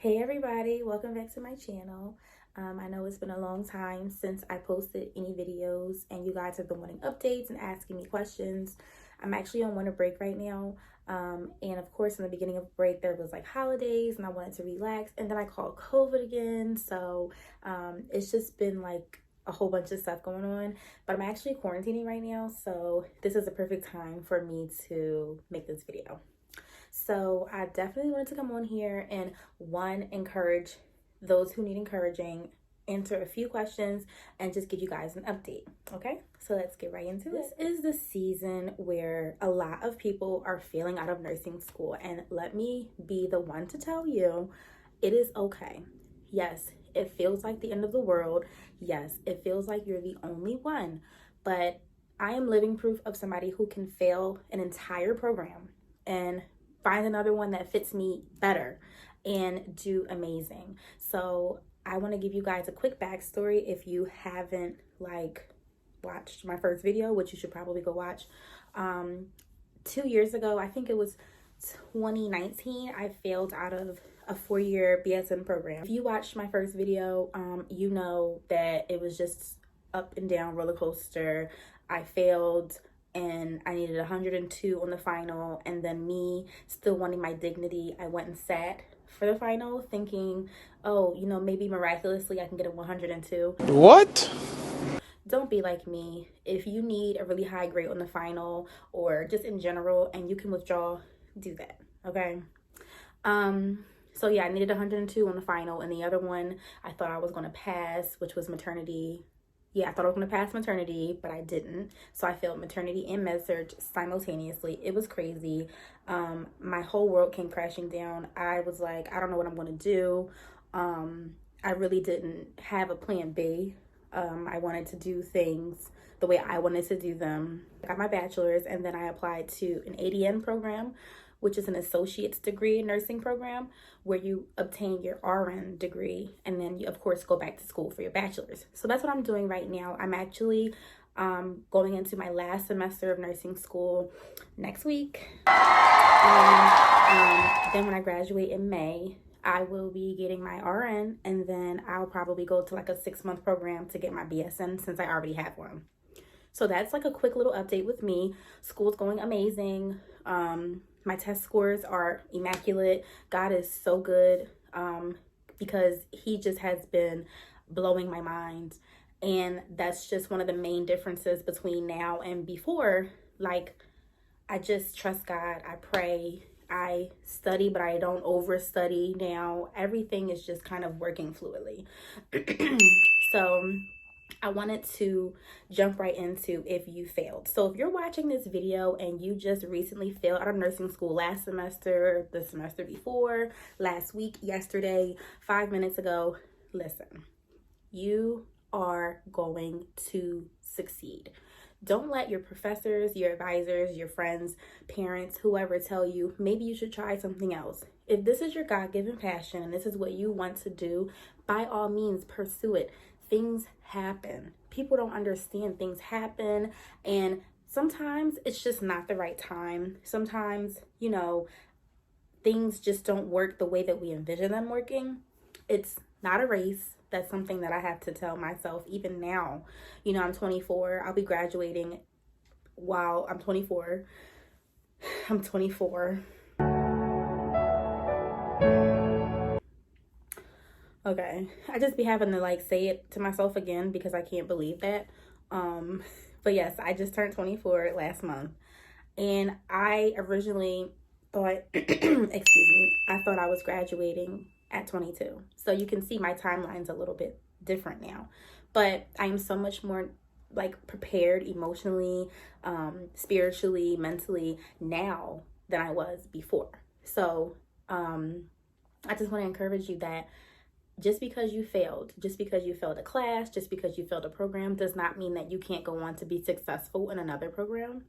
Hey everybody, welcome back to my channel. I know it's been a long time since I posted any videos and you guys have been wanting updates and asking me questions. I'm actually on winter break right now. And of course in the beginning of break there was like holidays and I wanted to relax, and then I caught COVID again. So it's just been like a whole bunch of stuff going on, but I'm actually quarantining right now. So this is a perfect time for me to make this video. So I definitely wanted to come on here and encourage those who need encouraging, answer a few questions, and just give you guys an update. Okay, so let's get right into it. This is the season where a lot of people are failing out of nursing school, and let me be the one to tell you, it is okay. Yes, it feels like the end of the world. Yes, it feels like you're the only one, but I am living proof of somebody who can fail an entire program and find another one that fits me better and do amazing. So I want to give you guys a quick backstory if you haven't watched my first video, which you should probably go watch. 2 years ago, I think it was 2019, I failed out of a 4-year BSN program. If you watched my first video, you know that it was just up and down roller coaster. I failed and I needed 102 on the final, and then me still wanting my dignity, I went and sat for the final thinking, oh, you know, maybe miraculously I can get a 102. What? Don't be like me. If you need a really high grade on the final or just in general and you can withdraw, do that, okay? So yeah, I needed 102 on the final, and the other one I thought I was going to pass, which was maternity. Yeah, I thought I was going to pass maternity, but I didn't. So I failed maternity and med-surg simultaneously. It was crazy. My whole world came crashing down. I was like, I don't know what I'm going to do. I really didn't have a plan B. I wanted to do things the way I wanted to do them. I got my bachelor's, and then I applied to an ADN program, which is an associate's degree nursing program where you obtain your RN degree and then you of course go back to school for your bachelor's. So that's what I'm doing right now. I'm actually going into my last semester of nursing school next week. And then when I graduate in May, I will be getting my RN, and then I'll probably go to like a 6-month program to get my BSN since I already have one. So that's like a quick little update with me. School's going amazing. My test scores are immaculate. God is so good because he just has been blowing my mind. And that's just one of the main differences between now and before. Like, I just trust God. I pray. I study, but I don't overstudy now. Everything is just kind of working fluidly. So I wanted to jump right into if you failed. So if you're watching this video and you just recently failed out of nursing school last semester, the semester before, last week, yesterday, 5 minutes ago, listen, you are going to succeed. Don't let your professors, your advisors, your friends, parents, whoever tell you maybe you should try something else. If this is your God-given passion and this is what you want to do, by all means pursue it. Things happen. People don't understand things happen, and sometimes it's just not the right time. Sometimes, you know, things just don't work the way that we envision them working. It's not a race. That's something that I have to tell myself even now. You know, I'm 24. I'll be graduating while I'm 24. I'm 24. Okay. I just be having to like say it to myself again because I can't believe that. But yes, I just turned 24 last month. And I originally thought, excuse me, I thought I was graduating at 22. So you can see my timeline's a little bit different now. But I'm so much more like prepared emotionally, spiritually, mentally now than I was before. So I just want to encourage you that just because you failed a class, just because you failed a program does not mean that you can't go on to be successful in another program.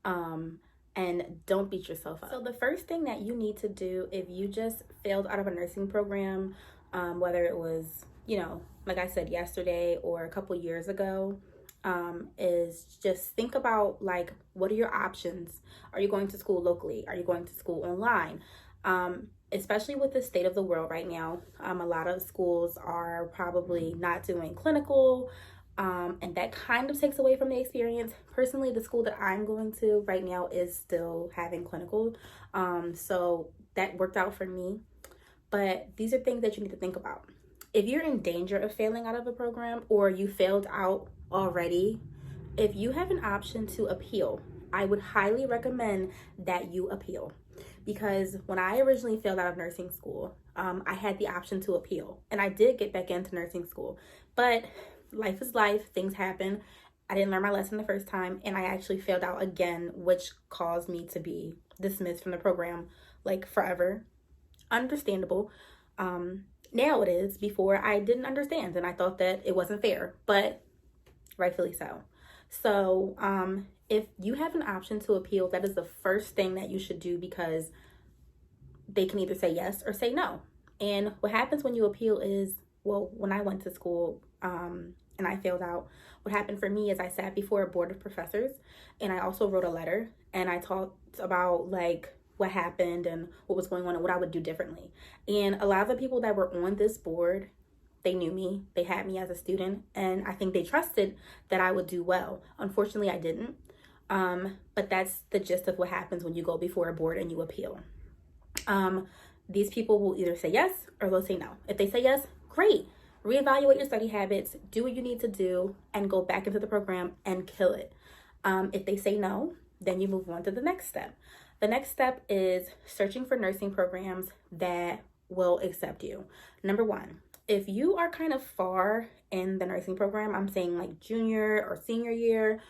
And don't beat yourself up. So the first thing that you need to do if you just failed out of a nursing program, whether it was, you know, like I said yesterday or a couple years ago, is just think about what are your options? Are you going to school locally? Are you going to school online? especially with the state of the world right now, a lot of schools are probably not doing clinical, and that kind of takes away from the experience. Personally, the school that I'm going to right now is still having clinical, so that worked out for me. But these are things that you need to think about. If you're in danger of failing out of a program, or you failed out already, if you have an option to appeal, I would highly recommend that you appeal. Because when I originally failed out of nursing school, I had the option to appeal, and I did get back into nursing school. But life is life, things happen. I didn't learn my lesson the first time, and I actually failed out again, which caused me to be dismissed from the program like forever. Understandable. Now it is. Before, I didn't understand, and I thought that it wasn't fair, but rightfully so. So if you have an option to appeal, that is the first thing that you should do, because they can either say yes or say no. And what happens when you appeal is, well, when I went to school and I failed out, what happened for me is I sat before a board of professors, and I also wrote a letter, and I talked about like what happened and what was going on and what I would do differently. And a lot of the people that were on this board, they knew me, they had me as a student, and I think they trusted that I would do well. Unfortunately, I didn't. But that's the gist of what happens when you go before a board and you appeal. These people will either say yes or they'll say no. If they say yes, great. Reevaluate your study habits, do what you need to do, and go back into the program and kill it. If they say no, then you move on to the next step. The next step is searching for nursing programs that will accept you. Number one, if you are kind of far in the nursing program, I'm saying like junior or senior year,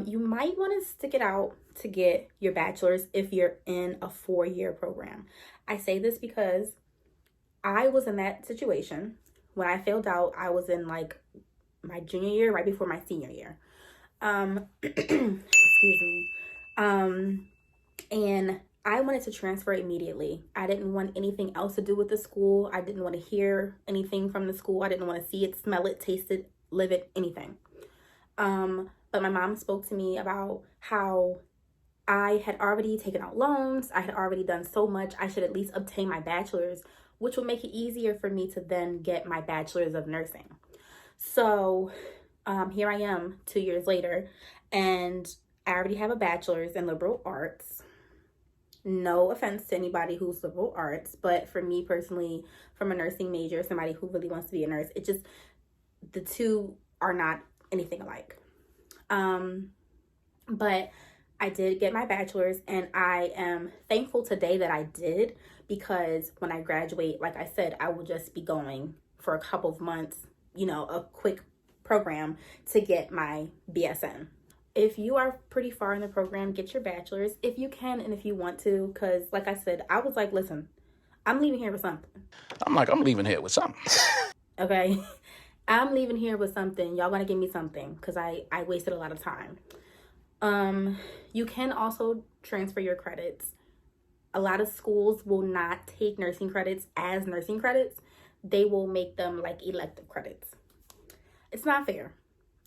you might want to stick it out to get your bachelor's if you're in a 4-year program. I say this because I was in that situation. When I failed out, I was in like my junior year, right before my senior year. Excuse me. And I wanted to transfer immediately. I didn't want anything else to do with the school. I didn't want to hear anything from the school. I didn't want to see it, smell it, taste it, live it, anything. But my mom spoke to me about how I had already taken out loans. I had already done so much. I should at least obtain my bachelor's, which would make it easier for me to then get my bachelor's of nursing. So here I am 2 years later, and I already have a bachelor's in liberal arts. No offense to anybody who's liberal arts, but for me personally, from a nursing major, somebody who really wants to be a nurse, it just, the two are not anything alike. But I did get my bachelor's, and I am thankful today that I did, because when I graduate, like I said, I will just be going for a couple of months, a quick program to get my BSN. If you are pretty far in the program, get your bachelor's if you can and if you want to, because like I said, I was like, listen, I'm leaving here with something. I'm leaving here with something. Okay? I'm leaving here with something. Y'all gonna give me something, because I wasted a lot of time. You can also transfer your credits. A lot of schools will not take nursing credits as nursing credits. They will make them like elective credits. It's not fair.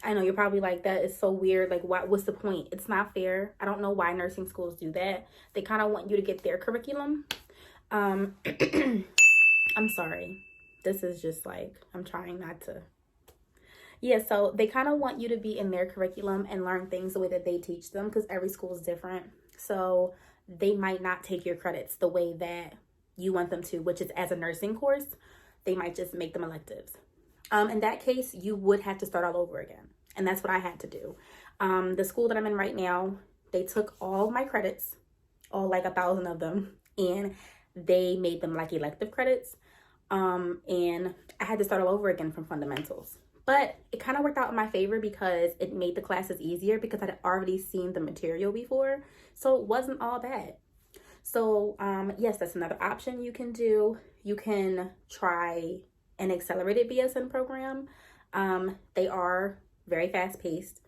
I know you're probably like, that is so weird. Like, what's the point? It's not fair. I don't know why nursing schools do that. They kind of want you to get their curriculum. I'm sorry. This is just like, I'm trying not to. Yeah, so they kind of want you to be in their curriculum and learn things the way that they teach them, because every school is different. So they might not take your credits the way that you want them to, which is as a nursing course. They might just make them electives. In that case, you would have to start all over again. And that's what I had to do. The school that I'm in right now, they took all of my credits, all like 1,000 of them, and they made them like elective credits. And I had to start all over again from fundamentals. But it kind of worked out in my favor, because it made the classes easier, because I had already seen the material before. So it wasn't all bad. So yes, that's another option you can do. You can try an accelerated BSN program. They are very fast paced.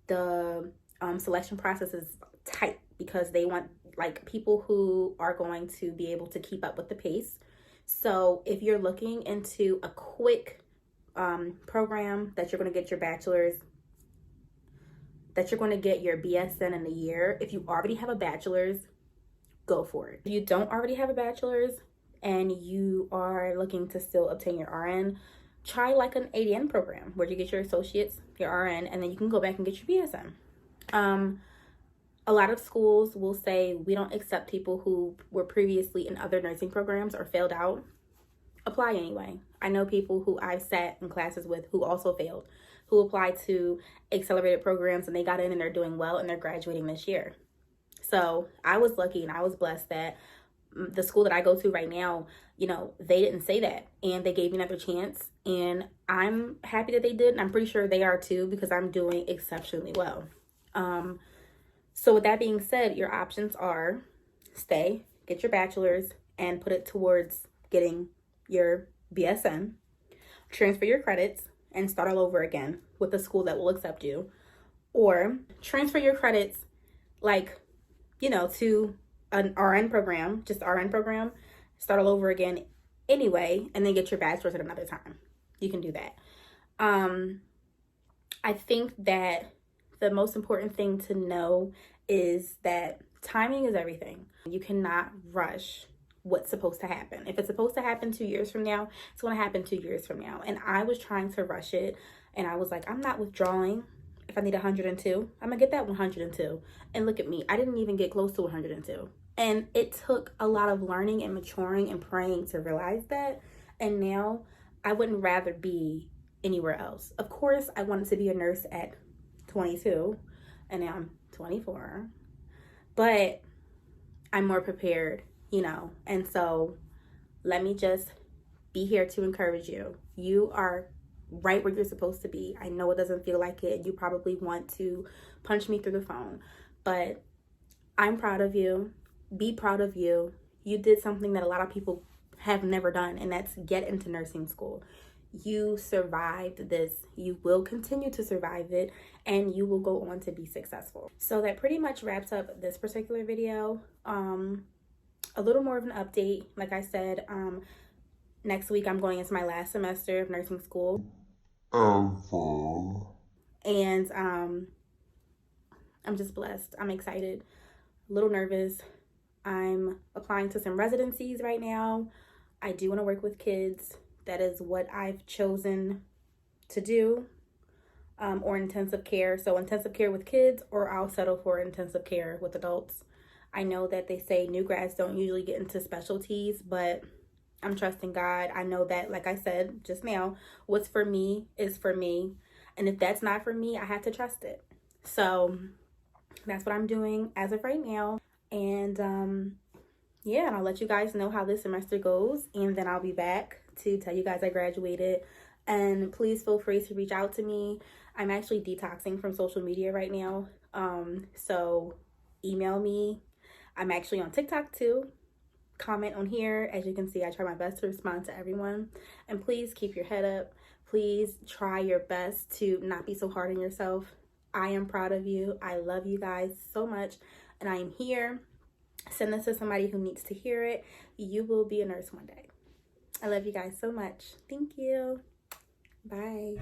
The selection process is tight, because they want like people who are going to be able to keep up with the pace. So if you're looking into a quick program that you're going to get your bachelor's, that you're going to get your BSN in a year, if you already have a bachelor's, go for it. If you don't already have a bachelor's, and you are looking to still obtain your RN, try like an ADN program where you get your associates, your RN, and then you can go back and get your BSN. A lot of schools will say we don't accept people who were previously in other nursing programs or failed out. Apply anyway. I know people who I've sat in classes with who also failed, who applied to accelerated programs and they got in and they're doing well and they're graduating this year. So I was lucky and I was blessed that the school that I go to right now, you know, they didn't say that and they gave me another chance, and I'm happy that they did, and I'm pretty sure they are too because I'm doing exceptionally well. So with that being said, your options are stay, get your bachelor's, and put it towards getting your BSN, transfer your credits, and start all over again with a school that will accept you, or transfer your credits, like, you know, to an RN program, just RN program, start all over again anyway, and then get your bachelor's at another time. You can do that. I think that the most important thing to know is that timing is everything. You cannot rush what's supposed to happen. If it's supposed to happen 2 years from now, it's going to happen 2 years from now. And I was trying to rush it, and I was like, I'm not withdrawing. If I need 102, I'm going to get that 102. And look at me. I didn't even get close to 102. And it took a lot of learning and maturing and praying to realize that. And now I wouldn't rather be anywhere else. Of course, I wanted to be a nurse at 22, and now I'm 24. But I'm more prepared, you know. And so let me just be here to encourage you. You are right where you're supposed to be. I know it doesn't feel like it. You probably want to punch me through the phone, but I'm proud of you. Be proud of you. You did something that a lot of people have never done, and that's get into nursing school. You survived this. You will continue to survive it, and you will go on to be successful. So that pretty much wraps up this particular video. A little more of an update. Like I said, next week I'm going into my last semester of nursing school. And I'm just blessed. I'm excited, a little nervous. I'm applying to some residencies right now. I do want to work with kids. That is what I've chosen to do, or intensive care. So intensive care with kids, or I'll settle for intensive care with adults. I know that they say new grads don't usually get into specialties, but I'm trusting God. I know that, like I said just now, what's for me is for me. And if that's not for me, I have to trust it. So that's what I'm doing as of right now. And yeah, and I'll let you guys know how this semester goes. And then I'll be back to tell you guys I graduated. And please feel free to reach out to me. I'm actually detoxing from social media right now. So email me. I'm actually on TikTok too. Comment on here. As you can see, I try my best to respond to everyone. And please keep your head up. Please try your best to not be so hard on yourself. I am proud of you. I love you guys so much. And I am here. Send this to somebody who needs to hear it. You will be a nurse one day. I love you guys so much. Thank you. Bye.